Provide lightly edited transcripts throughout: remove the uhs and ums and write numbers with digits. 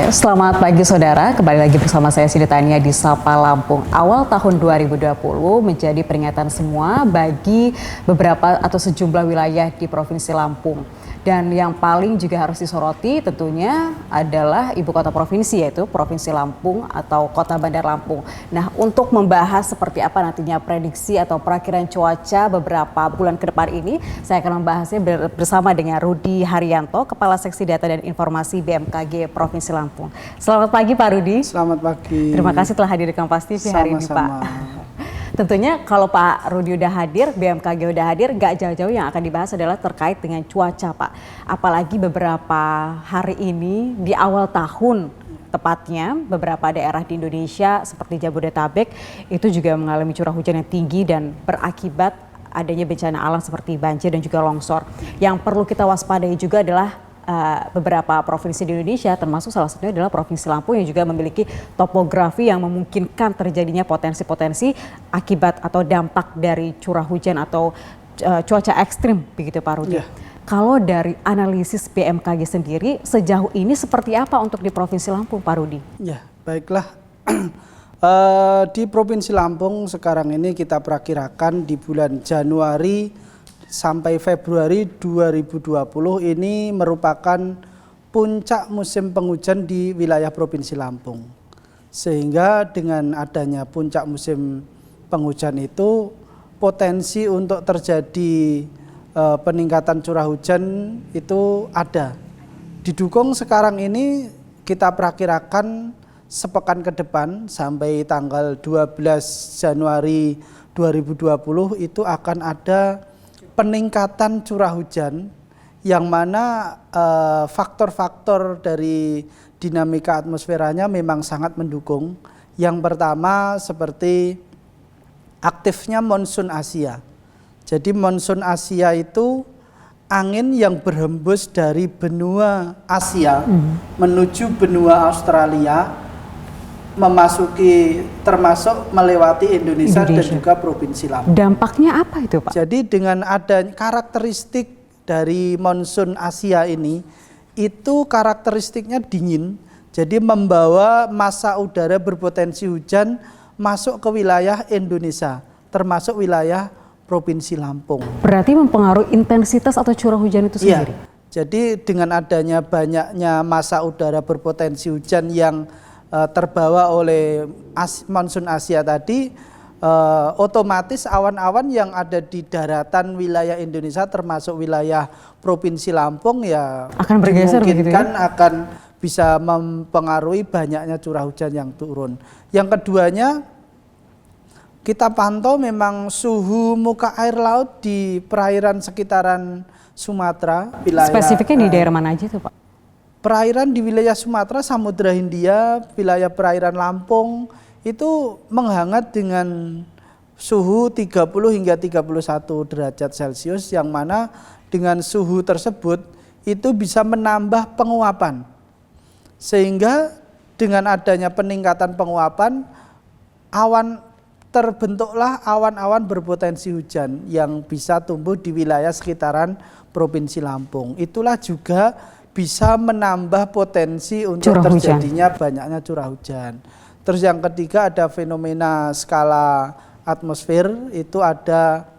Selamat pagi saudara, kembali lagi bersama saya Siti Tania di Sapa Lampung. Awal tahun 2020 menjadi peringatan semua bagi beberapa atau sejumlah wilayah di Provinsi Lampung. Dan yang paling juga harus disoroti tentunya adalah ibu kota provinsi, yaitu Provinsi Lampung atau Kota Bandar Lampung. Nah, untuk membahas seperti apa nantinya prediksi atau perakiraan cuaca beberapa bulan ke depan ini, saya akan membahasnya bersama dengan Rudi Haryanto, Kepala Seksi Data dan Informasi BMKG Provinsi Lampung. Selamat pagi Pak Rudi. Selamat pagi. Terima kasih telah hadir di Kompas TV hari ini Pak. Tentunya kalau Pak Rudi udah hadir, BMKG udah hadir, nggak jauh-jauh yang akan dibahas adalah terkait dengan cuaca Pak. Apalagi beberapa hari ini di awal tahun tepatnya beberapa daerah di Indonesia seperti Jabodetabek itu juga mengalami curah hujan yang tinggi dan berakibat adanya bencana alam seperti banjir dan juga longsor. Yang perlu kita waspadai juga adalah beberapa provinsi di Indonesia, termasuk salah satunya adalah Provinsi Lampung yang juga memiliki topografi yang memungkinkan terjadinya potensi-potensi akibat atau dampak dari curah hujan atau cuaca ekstrim begitu Pak Rudi. Yeah. Kalau dari analisis BMKG sendiri sejauh ini seperti apa untuk di Provinsi Lampung Pak Rudi? Ya, baiklah. Di Provinsi Lampung sekarang ini kita perakirakan di bulan Januari sampai Februari 2020 ini merupakan puncak musim penghujan di wilayah Provinsi Lampung. Sehingga dengan adanya puncak musim penghujan itu potensi untuk terjadi peningkatan curah hujan itu ada. Didukung sekarang ini kita perakirakan sepekan ke depan sampai tanggal 12 Januari 2020 itu akan ada peningkatan curah hujan yang mana faktor-faktor dari dinamika atmosferanya memang sangat mendukung. Yang pertama seperti aktifnya monsun Asia. Jadi monsun Asia itu angin yang berhembus dari benua Asia menuju benua Australia, memasuki termasuk melewati Indonesia dan juga Provinsi Lampung. Dampaknya apa itu Pak? Jadi dengan ada karakteristik dari monsun Asia ini, itu karakteristiknya dingin, jadi membawa massa udara berpotensi hujan masuk ke wilayah Indonesia, termasuk wilayah Provinsi Lampung. Berarti mempengaruhi intensitas atau curah hujan itu sendiri? Ya, jadi dengan adanya banyaknya massa udara berpotensi hujan yang terbawa oleh monsun Asia tadi, otomatis awan-awan yang ada di daratan wilayah Indonesia termasuk wilayah Provinsi Lampung ya akan bergeser begitu ya? Akan bisa mempengaruhi banyaknya curah hujan yang turun. Yang keduanya, kita pantau memang suhu muka air laut di perairan sekitaran Sumatera, wilayah spesifiknya di daerah mana aja tuh Pak? Perairan di wilayah Sumatera, Samudra Hindia, wilayah perairan Lampung itu menghangat dengan suhu 30 hingga 31 derajat Celcius, yang mana dengan suhu tersebut itu bisa menambah penguapan. Sehingga dengan adanya peningkatan penguapan, terbentuklah awan-awan berpotensi hujan yang bisa tumbuh di wilayah sekitaran Provinsi Lampung. Itulah juga bisa menambah potensi untuk terjadinya banyaknya curah hujan. Terus yang ketiga ada fenomena skala atmosfer, itu ada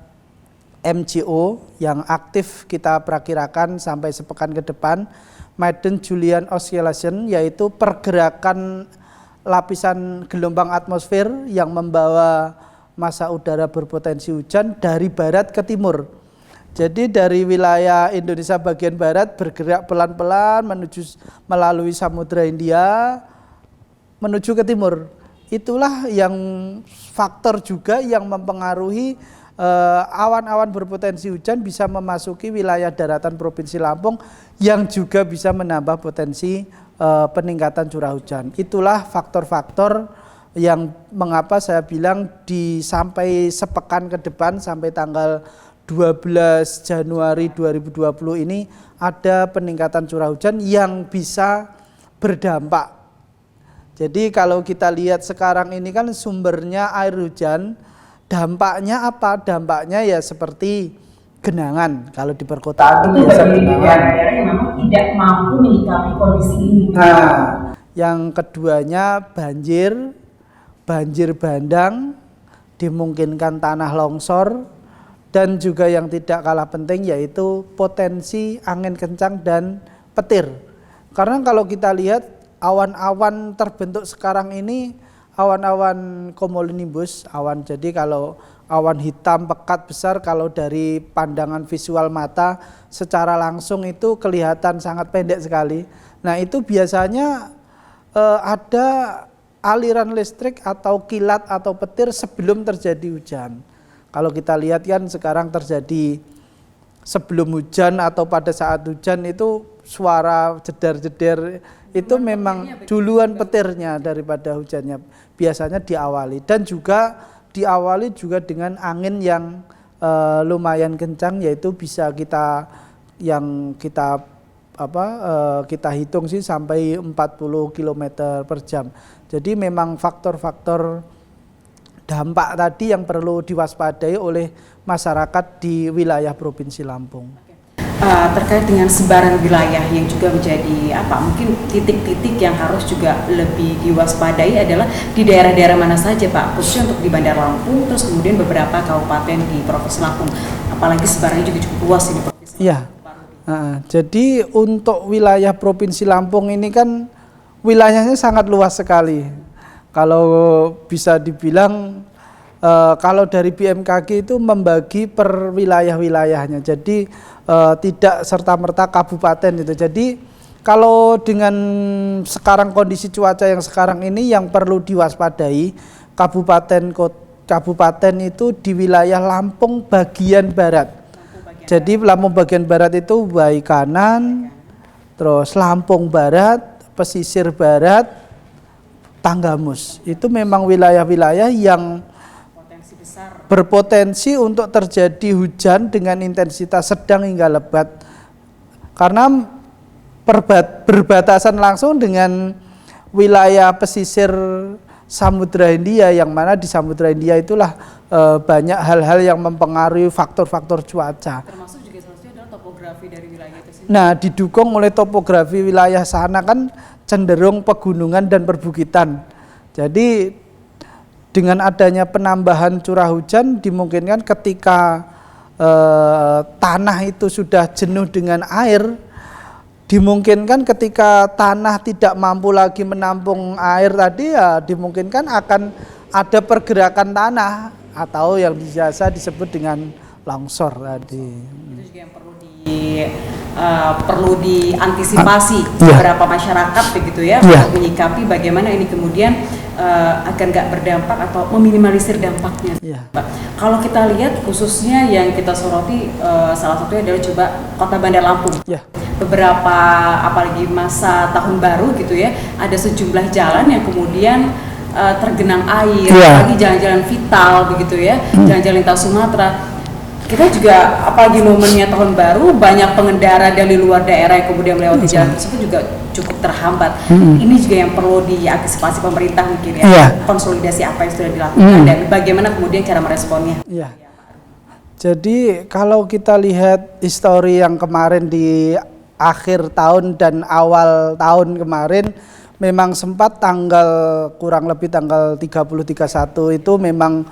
MJO yang aktif kita perakirakan sampai sepekan ke depan, Madden-Julian Oscillation, yaitu pergerakan lapisan gelombang atmosfer yang membawa massa udara berpotensi hujan dari barat ke timur. Jadi dari wilayah Indonesia bagian barat bergerak pelan-pelan melalui Samudra Hindia menuju ke timur. Itulah yang faktor juga yang mempengaruhi awan-awan berpotensi hujan bisa memasuki wilayah daratan Provinsi Lampung yang juga bisa menambah potensi peningkatan curah hujan. Itulah faktor-faktor yang mengapa saya bilang sampai sepekan ke depan sampai tanggal 12 Januari 2020 ini ada peningkatan curah hujan yang bisa berdampak. Jadi kalau kita lihat sekarang ini kan sumbernya air hujan, dampaknya apa? Dampaknya ya seperti genangan. Kalau di perkotaan itu biasa genangan. Daerah yang memang tidak mampu menyikapi kondisi ini. Nah, Yang keduanya banjir, banjir bandang, dimungkinkan tanah longsor, dan juga yang tidak kalah penting yaitu potensi angin kencang dan petir. Karena kalau kita lihat awan-awan terbentuk sekarang ini awan-awan cumulonimbus, awan, jadi kalau awan hitam pekat besar, kalau dari pandangan visual mata secara langsung itu kelihatan sangat pendek sekali. Nah itu biasanya ada aliran listrik atau kilat atau petir sebelum terjadi hujan. Kalau kita lihat kan sekarang terjadi sebelum hujan atau pada saat hujan itu suara jedar-jeder itu memang duluan petirnya daripada hujannya. Biasanya diawali, dan juga diawali juga dengan angin yang lumayan kencang, yaitu bisa kita kita hitung sih sampai 40 km per jam. Jadi memang faktor-faktor dampak tadi yang perlu diwaspadai oleh masyarakat di wilayah Provinsi Lampung. Terkait dengan sebaran wilayah yang juga menjadi mungkin titik-titik yang harus juga lebih diwaspadai adalah di daerah-daerah mana saja Pak, khususnya untuk di Bandar Lampung, terus kemudian beberapa kabupaten di Provinsi Lampung, apalagi sebarannya juga cukup luas ini Provinsi Lampung. Iya. Jadi untuk wilayah Provinsi Lampung ini kan wilayahnya sangat luas sekali. Kalau bisa dibilang kalau dari BMKG itu membagi per wilayah-wilayahnya. Jadi tidak serta-merta kabupaten itu. Jadi kalau dengan sekarang kondisi cuaca yang sekarang ini yang perlu diwaspadai kabupaten itu di wilayah Lampung bagian barat. Jadi Lampung bagian barat itu Waikanan, terus Lampung Barat, pesisir barat, Tanggamus. Itu memang wilayah-wilayah yang berpotensi untuk terjadi hujan dengan intensitas sedang hingga lebat. Karena berbatasan langsung dengan wilayah pesisir Samudra Hindia, yang mana di Samudra Hindia itulah banyak hal-hal yang mempengaruhi faktor-faktor cuaca. Termasuk juga salah satunya adalah topografi dari wilayah itu sendiri. Nah, didukung oleh topografi wilayah sana kan cenderung pegunungan dan perbukitan. Jadi dengan adanya penambahan curah hujan dimungkinkan ketika tanah itu sudah jenuh dengan air, dimungkinkan ketika tanah tidak mampu lagi menampung air tadi, ya dimungkinkan akan ada pergerakan tanah atau yang biasa disebut dengan longsor tadi. Itu juga yang perlu diantisipasi beberapa masyarakat begitu ya, untuk menyikapi bagaimana ini kemudian agar nggak berdampak atau meminimalisir dampaknya. Kalau kita lihat khususnya yang kita soroti salah satunya adalah coba Kota Bandar Lampung. Beberapa apalagi masa tahun baru gitu ya, ada sejumlah jalan yang kemudian tergenang air, apalagi jalan-jalan vital begitu ya, jalan-jalan lintas Sumatera. Kita juga apalagi momennya tahun baru, banyak pengendara dari luar daerah yang kemudian melewati jalan tersebut juga cukup terhambat. Ini juga yang perlu diantisipasi pemerintah mungkin ya, konsolidasi apa yang sudah dilakukan dan bagaimana kemudian cara meresponnya. Jadi kalau kita lihat histori yang kemarin di akhir tahun dan awal tahun kemarin, memang sempat kurang lebih tanggal 30-31 itu memang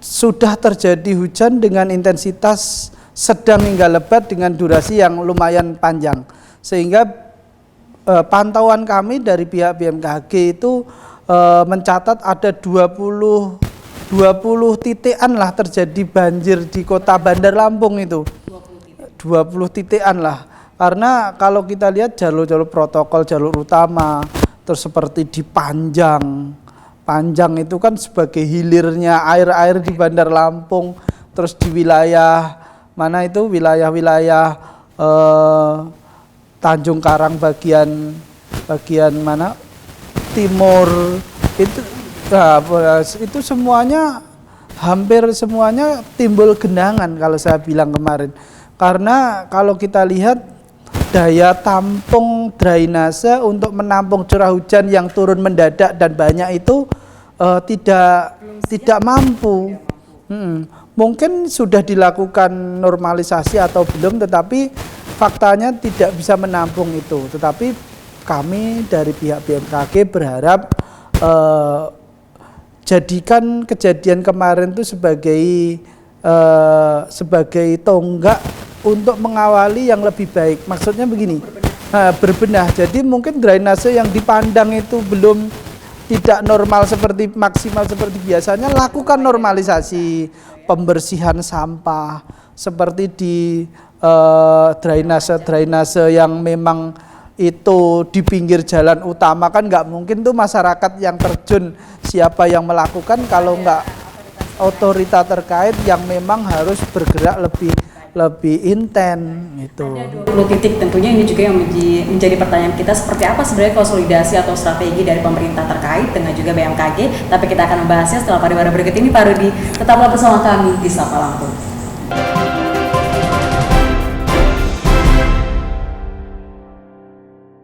sudah terjadi hujan dengan intensitas sedang hingga lebat dengan durasi yang lumayan panjang. Sehingga pantauan kami dari pihak BMKG itu mencatat ada 20 titikan lah terjadi banjir di Kota Bandar Lampung itu. 20 titikan lah. Karena kalau kita lihat jalur-jalur protokol, jalur utama, terus seperti di Panjang itu kan sebagai hilirnya air-air di Bandar Lampung, terus di wilayah mana itu wilayah-wilayah Tanjung Karang bagian mana timur itu semuanya hampir semuanya timbul genangan kalau saya bilang kemarin. Karena kalau kita lihat daya tampung drainase untuk menampung curah hujan yang turun mendadak dan banyak itu tidak mampu. Mungkin sudah dilakukan normalisasi atau belum, tetapi faktanya tidak bisa menampung itu. Tetapi kami dari pihak BMKG berharap jadikan kejadian kemarin itu sebagai tonggak untuk mengawali yang lebih baik. Maksudnya begini, berbenah. Jadi mungkin drainase yang dipandang itu belum tidak normal seperti maksimal seperti biasanya, lakukan normalisasi pembersihan sampah seperti di drainase yang memang itu di pinggir jalan utama, kan nggak mungkin tuh masyarakat yang terjun, siapa yang melakukan kalau nggak otorita terkait yang memang harus bergerak lebih intens itu. Ada 20 titik, tentunya ini juga yang menjadi pertanyaan kita, seperti apa sebenarnya konsolidasi atau strategi dari pemerintah terkait dengan juga BMKG, tapi kita akan membahasnya setelah pariwara berikut ini. Pak Rudi, tetaplah bersama kami di Sapa Lampung.